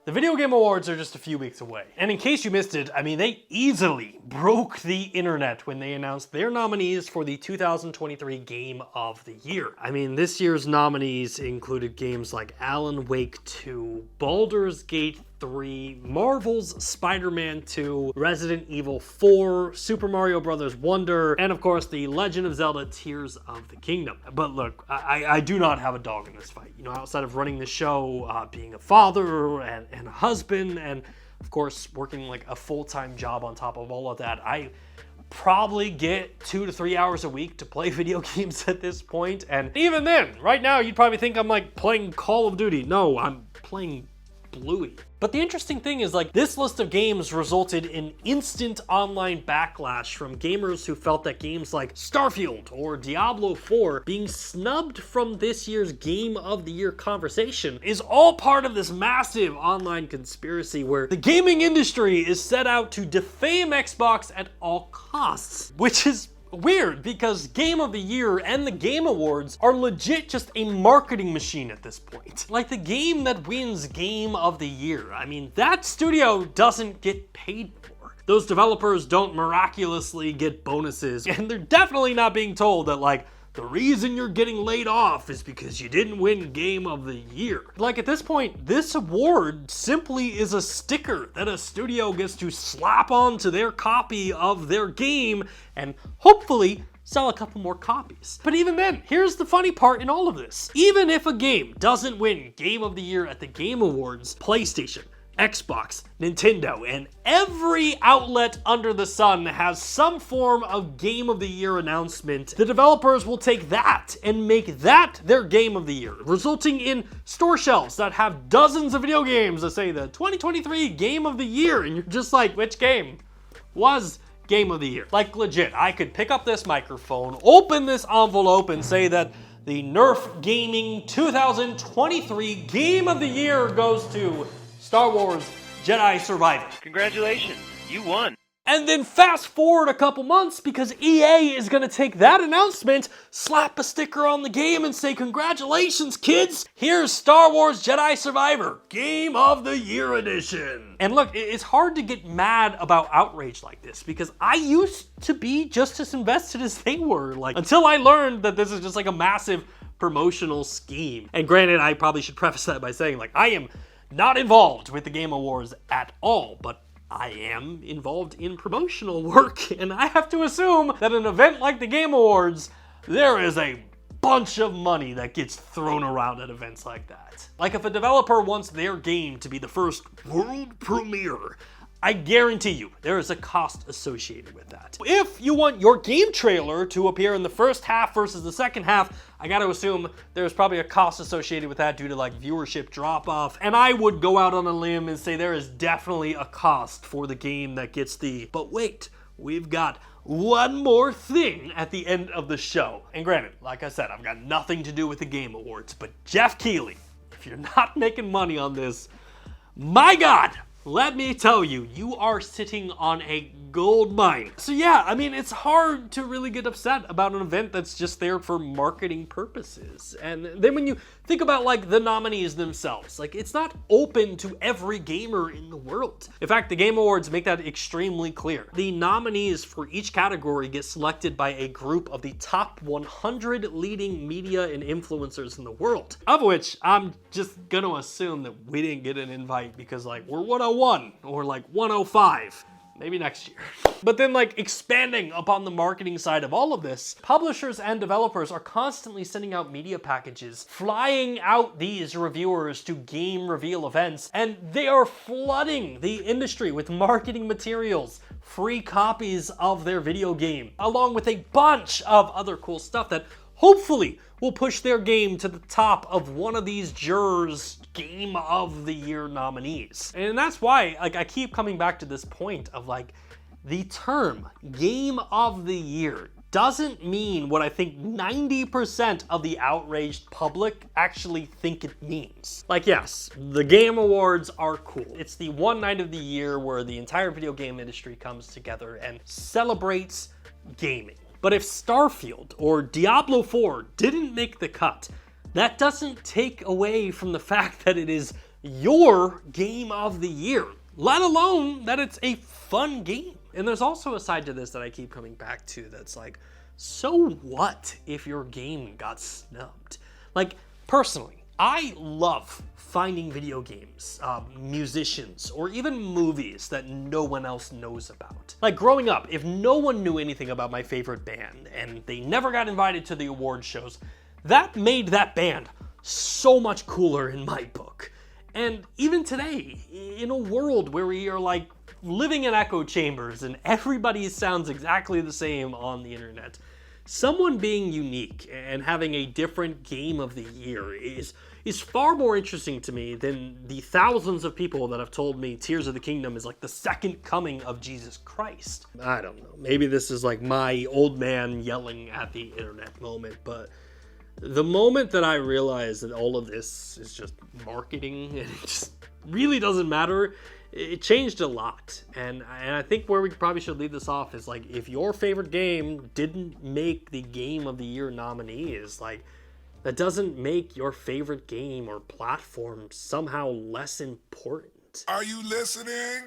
The Video Game Awards are just a few weeks away. And in case you missed it, I mean, they easily broke the internet when they announced their nominees for the 2023 Game of the Year. I mean, this year's nominees included games like Alan Wake 2, Baldurs Gate 3, Marvel's Spider-Man 2, Resident Evil 4, Super Mario Bros. Wonder, and of course the Legend of Zelda Tears of the Kingdom. But look, I do not have a dog in this fight. You know, outside of running the show, being a father and a husband, and of course working like a full-time job on top of all of that, I probably get 2 to 3 hours a week to play video games at this point. And even then, right now, you'd probably think I'm like playing Call of Duty. No, I'm playing Bluey. But the interesting thing is, like, this list of games resulted in instant online backlash from gamers who felt that games like Starfield or Diablo 4 being snubbed from this year's Game of the Year conversation is all part of this massive online conspiracy where the gaming industry is set out to defame Xbox at all costs, which is weird because Game of the Year and the Game Awards are legit just a marketing machine at this point. Like the game that wins Game of the Year, I mean, that studio doesn't get paid for. Those developers don't miraculously get bonuses, and they're definitely not being told that, like, the reason you're getting laid off is because you didn't win Game of the Year. Like, at this point, this award simply is a sticker that a studio gets to slap onto their copy of their game and hopefully sell a couple more copies. But even then, here's the funny part in all of this. Even if a game doesn't win Game of the Year at the Game Awards, PlayStation, Xbox, Nintendo, and every outlet under the sun has some form of Game of the Year announcement. The developers will take that and make that their Game of the Year, resulting in store shelves that have dozens of video games that say the 2023 Game of the Year, and you're just like, which game was Game of the Year? Like, legit, I could pick up this microphone, open this envelope, and say that the Nerf Gaming 2023 Game of the Year goes to Star Wars Jedi Survivor. Congratulations, you won. And then fast forward a couple months because EA is going to take that announcement, slap a sticker on the game and say, congratulations kids, here's Star Wars Jedi Survivor, Game of the Year Edition. And look, it's hard to get mad about outrage like this because I used to be just as invested as they were, like, until I learned that this is just like a massive promotional scheme. And granted, I probably should preface that by saying, like, I am not involved with the Game Awards at all, but I am involved in promotional work, and I have to assume that an event like the Game Awards, there is a bunch of money that gets thrown around at events like that. Like, if a developer wants their game to be the first world premiere, I guarantee you there is a cost associated with that. If you want your game trailer to appear in the first half versus the second half, I gotta assume there's probably a cost associated with that due to like viewership drop off. And I would go out on a limb and say there is definitely a cost for the game that gets the, but wait, we've got one more thing at the end of the show. And granted, like I said, I've got nothing to do with the Game Awards, but Jeff Keighley, if you're not making money on this, my God, let me tell you, you are sitting on a gold mine. So yeah, I mean, it's hard to really get upset about an event that's just there for marketing purposes. And then when you think about like the nominees themselves, like it's not open to every gamer in the world. In fact, the Game Awards make that extremely clear. The nominees for each category get selected by a group of the top 100 leading media and influencers in the world, of which I'm just gonna assume that we didn't get an invite because like we're 101 or like 105. Maybe next year. But then like expanding upon the marketing side of all of this, publishers and developers are constantly sending out media packages, flying out these reviewers to game reveal events, and they are flooding the industry with marketing materials, free copies of their video game, along with a bunch of other cool stuff that hopefully will push their game to the top of one of these jurors' Game of the Year nominees. And that's why like I keep coming back to this point of like the term Game of the Year doesn't mean what I think 90% of the outraged public actually think it means. Like, yes, the Game Awards are cool. It's the one night of the year where the entire video game industry comes together and celebrates gaming. But if Starfield or Diablo 4 didn't make the cut, that doesn't take away from the fact that it is your game of the year, let alone that it's a fun game. And there's also a side to this that I keep coming back to that's like, so what if your game got snubbed? Like, personally, I love finding video games, musicians, or even movies that no one else knows about. Like growing up, if no one knew anything about my favorite band and they never got invited to the award shows, that made that band so much cooler in my book. And even today, in a world where we are like living in echo chambers and everybody sounds exactly the same on the internet, someone being unique and having a different game of the year is far more interesting to me than the thousands of people that have told me Tears of the Kingdom is like the second coming of Jesus Christ. I don't know. Maybe this is like my old man yelling at the internet moment, but the moment that I realized that all of this is just marketing and it just really doesn't matter, it changed a lot. And I think where we probably should leave this off is like, if your favorite game didn't make the Game of the Year nominees, like, that doesn't make your favorite game or platform somehow less important. Are you listening?